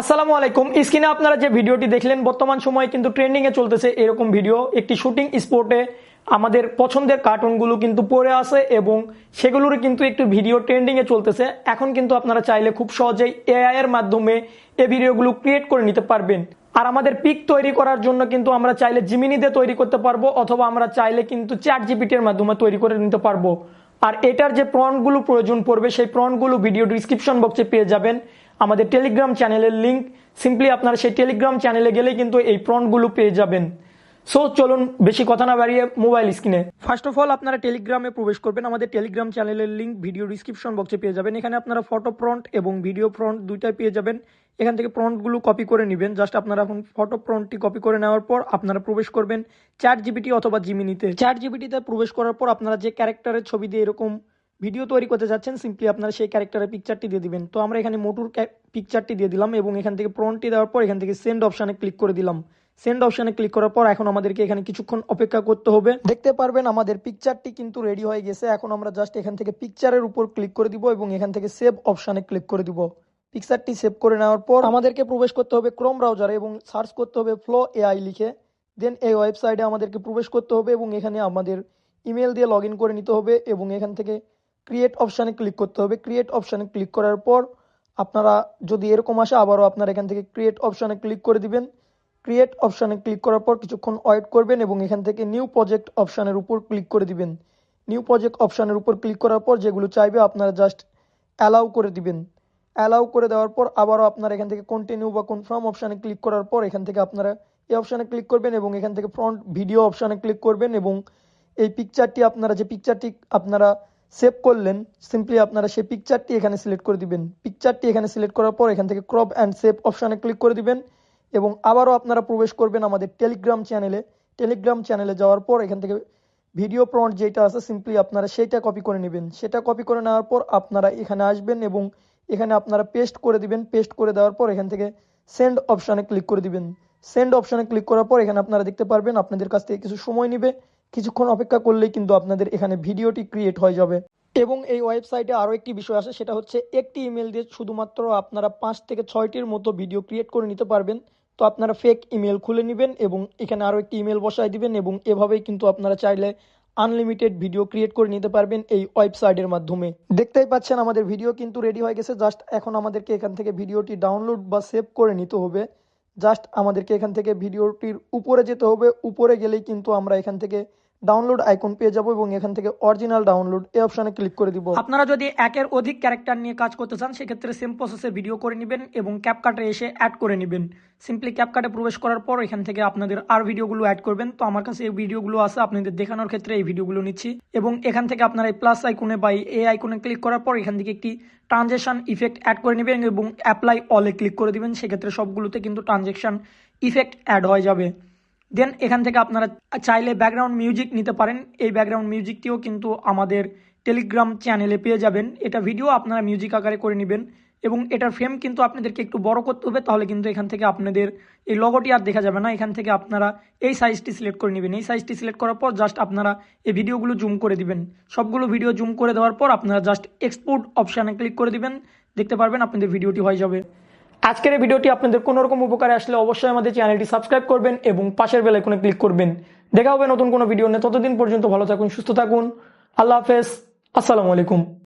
আসসালামু আলাইকুম। স্ক্রিনে আপনারা যে ভিডিওটি দেখলেন বর্তমান সময়ে কিন্তু ট্রেন্ডিং এ চলতেছে এরকম ভিডিও। একটি শুটিং স্পটে আমাদের পছন্দের কার্টুনগুলো কিন্তু পড়ে আছে এবং সেগুলোর কিন্তু একটু ভিডিও ট্রেন্ডিং এ চলতেছে। এখন কিন্তু আপনারা চাইলে খুব সহজেই এআই এর মাধ্যমে এই ভিডিওগুলো ক্রিয়েট করে নিতে পারবেন। আর আমাদের পিক তৈরি করার জন্য কিন্তু আমরা চাইলে জিমিনি দিয়ে তৈরি করতে পারবো, অথবা আমরা চাইলে কিন্তু চ্যাট জিপিটি এর মাধ্যমে তৈরি করে নিতে পারবো। আর এটার যে প্রম্পটগুলো প্রয়োজন পড়বে সেই প্রম্পটগুলো ভিডিও ডিসক্রিপশন বক্সে পেয়ে যাবেন। আমাদের টেলিগ্রাম চ্যানেলের লিংক, সিম্পলি আপনারা সেই টেলিগ্রাম চ্যানেলে গেলে কিন্তু এই প্রম্পটগুলো পেয়ে যাবেন। সো চলুন বেশি কথা না বাড়িয়ে মোবাইল স্ক্রিনে ফার্স্ট অফ অল আপনারা টেলিগ্রামে প্রবেশ করবেন। আমাদের টেলিগ্রাম চ্যানেলের লিংক ভিডিও ডিসক্রিপশন বক্সে পেয়ে যাবেন। এখানে আপনারা ফটো প্রম্পট এবং ভিডিও প্রম্পট দুইটাই পেয়ে যাবেন। এখান থেকে প্রম্পটগুলো কপি করে নেবেন। জাস্ট আপনারা এখন ফটো প্রম্পটটি কপি করে নেওয়ার পর আপনারা প্রবেশ করবেন চ্যাট জিপিটি অথবা জিমিনিতে। চ্যাট জিপিটিতে প্রবেশ করার পর আপনারা যে ক্যারেক্টারের ছবি দিয়ে এরকম ভিডিও তৈরি করতে যাচ্ছেন, সিম্পলি আপনারা সেই ক্যারেক্টারের পিকচারটি দিয়ে দিবেন। তো আমরা এখানে মোটুর পিকচারটি দিয়ে দিলাম এবং এখান থেকে প্রম্পটটি দেওয়ার পর এখান থেকে সেন্ড অপশানে ক্লিক করে দিলাম। সেন্ড অপশানে ক্লিক করার পর এখন আমাদেরকে এখানে কিছুক্ষণ অপেক্ষা করতে হবে। দেখতে পারবেন আমাদের পিকচারটি কিন্তু রেডি হয়ে গেছে। এখন আমরা জাস্ট এখান থেকে পিকচারের উপর ক্লিক করে দিব এবং এখান থেকে সেভ অপশানে ক্লিক করে দিব। পিকচারটি সেভ করে নেওয়ার পর আমাদেরকে প্রবেশ করতে হবে ক্রোম ব্রাউজারে এবং সার্চ করতে হবে ফ্লো এআই লিখে। দেন এই ওয়েবসাইটে আমাদেরকে প্রবেশ করতে হবে এবং এখানে আমাদের ইমেল দিয়ে লগ ইন করে নিতে হবে এবং এখান থেকে ক্রিয়েট অপশানে ক্লিক করতে হবে। ক্রিয়েট অপশানে ক্লিক করার পর আপনারা যদি এরকম আসে আবারও আপনারা এখান থেকে ক্রিয়েট অপশানে ক্লিক করে দিবেন। ক্রিয়েট অপশানে ক্লিক করার পর কিছুক্ষণ ওয়েট করবেন এবং এখান থেকে নিউ প্রজেক্ট অপশানের উপর ক্লিক করে দিবেন। নিউ প্রজেক্ট অপশানের উপর ক্লিক করার পর যেগুলো চাইবে আপনারা জাস্ট অ্যালাউ করে দিবেন। অ্যালাউ করে দেওয়ার পর আবারও আপনারা এখান থেকে কন্টিনিউ বা কনফার্ম অপশানে ক্লিক করার পর এখান থেকে আপনারা এই অপশানে ক্লিক করবেন এবং এখান থেকে ফ্রন্ট ভিডিও অপশানে ক্লিক করবেন এবং এই পিকচারটি আপনারা যে পিকচারটি আপনারা সেভ করলেন, সিম্পলি আপনারা সেই পিকচারটি এখানে সিলেক্ট করে দিবেন। পিকচারটি এখানে সিলেক্ট করার পর এখান থেকে ক্রপ অ্যান্ড সেভ অপশানে ক্লিক করে দিবেন এবং আবারও আপনারা প্রবেশ করবেন আমাদের টেলিগ্রাম চ্যানেলে। টেলিগ্রাম চ্যানেলে যাওয়ার পর এখান থেকে ভিডিও প্রম্পট যেটা আছে সিম্পলি আপনারা সেটা কপি করে নেবেন। সেটা কপি করে নেওয়ার পর আপনারা এখানে আসবেন এবং এখানে আপনারা পেস্ট করে দিবেন। পেস্ট করে দেওয়ার পর এখান থেকে সেন্ড অপশানে ক্লিক করে দিবেন। সেন্ড অপশানে ক্লিক করার পর এখানে আপনারা দেখতে পারবেন আপনাদের কাছ থেকে কিছু সময় নেবে। কিছুক্ষণ অপেক্ষা করলেই কিন্তু আপনাদের এখানে ভিডিওটি ক্রিয়েট হয়ে যাবে। এবং এই ওয়েবসাইটে আরও একটি বিষয় আছে, সেটা হচ্ছে একটি ইমেল দিয়ে শুধুমাত্র আপনারা 5 থেকে 6টির মতো ভিডিও ক্রিয়েট করে নিতে পারবেন। তো আপনারা ফেক ইমেল খুলে নেবেন এবং এখানে আরও একটি ইমেল বসায় দিবেন এবং এভাবেই কিন্তু আপনারা চাইলে আনলিমিটেড ভিডিও ক্রিয়েট করে নিতে পারবেন এই ওয়েবসাইটের মাধ্যমে। দেখতেই পাচ্ছেন আমাদের ভিডিও কিন্তু রেডি হয়ে গেছে। জাস্ট এখন আমাদেরকে এখান থেকে ভিডিওটি ডাউনলোড বা সেভ করে নিতে হবে। জাস্ট আমাদেরকে এখান থেকে ভিডিওটির উপরে যেতে হবে। উপরে গেলেই কিন্তু আমরা এখান থেকে ডাউনলোড আইকন পেয়ে যাব এবং এখান থেকে অরিজিনাল ডাউনলোড এই অপশানে ক্লিক করে দিব। আপনারা যদি একের অধিক ক্যারেক্টার নিয়ে কাজ করতে চান সেক্ষেত্রে সেম প্রসেসে ভিডিও করে নেবেন এবং ক্যাপকাটে এসে অ্যাড করে নেবেন। সিম্পলি ক্যাপকাটে প্রবেশ করার পর এখান থেকে আপনাদের আর ভিডিওগুলো অ্যাড করবেন। তো আমার কাছে এই ভিডিওগুলো আছে, আপনাদের দেখানোর ক্ষেত্রে এই ভিডিওগুলো নিচ্ছি এবং এখান থেকে আপনারা এই প্লাস আইকনে বা এই আইকনে ক্লিক করার পর এখান থেকে একটি ট্রানজেকশন ইফেক্ট অ্যাড করে নেবেন এবং অ্যাপ্লাই অলে ক্লিক করে দিবেন। সেক্ষেত্রে সবগুলোতে কিন্তু ট্রানজেকশন ইফেক্ট অ্যাড হয়ে যাবে। দেন এখান থেকে আপনারা চাইলে ব্যাকগ্রাউন্ড মিউজিক নিতে পারেন। এই ব্যাকগ্রাউন্ড মিউজিকটিও কিন্তু আমাদের টেলিগ্রাম চ্যানেলে পেয়ে যাবেন। এটা ভিডিও আপনারা মিউজিক আকারে করে নেবেন এবং এটার ফ্রেম কিন্তু আপনাদেরকে একটু বড় করতে হবে, তাহলে কিন্তু এখান থেকে আপনাদের এই লগোটি আর দেখা যাবে না। এখান থেকে আপনারা এই সাইজটি সিলেক্ট করে নেবেন। এই সাইজটি সিলেক্ট করার পর জাস্ট আপনারা এই ভিডিওগুলো জুম করে দিবেন। সবগুলো ভিডিও জুম করে দেওয়ার পর আপনারা জাস্ট এক্সপোর্ট অপশানে ক্লিক করে দিবেন। দেখতে পারবেন আপনাদের ভিডিওটি হয়ে যাবে। আজকের এই ভিডিওটি আপনাদের কোনো রকম উপকারে আসলে অবশ্যই আমাদের চ্যানেলটি সাবস্ক্রাইব করবেন এবং পাশের বেল আইকনে ক্লিক করবেন। দেখা হবে নতুন কোনো ভিডিও নিয়ে। ততদিন পর্যন্ত ভালো থাকুন, সুস্থ থাকুন। আল্লাহ হাফেজ। আসসালামু আলাইকুম।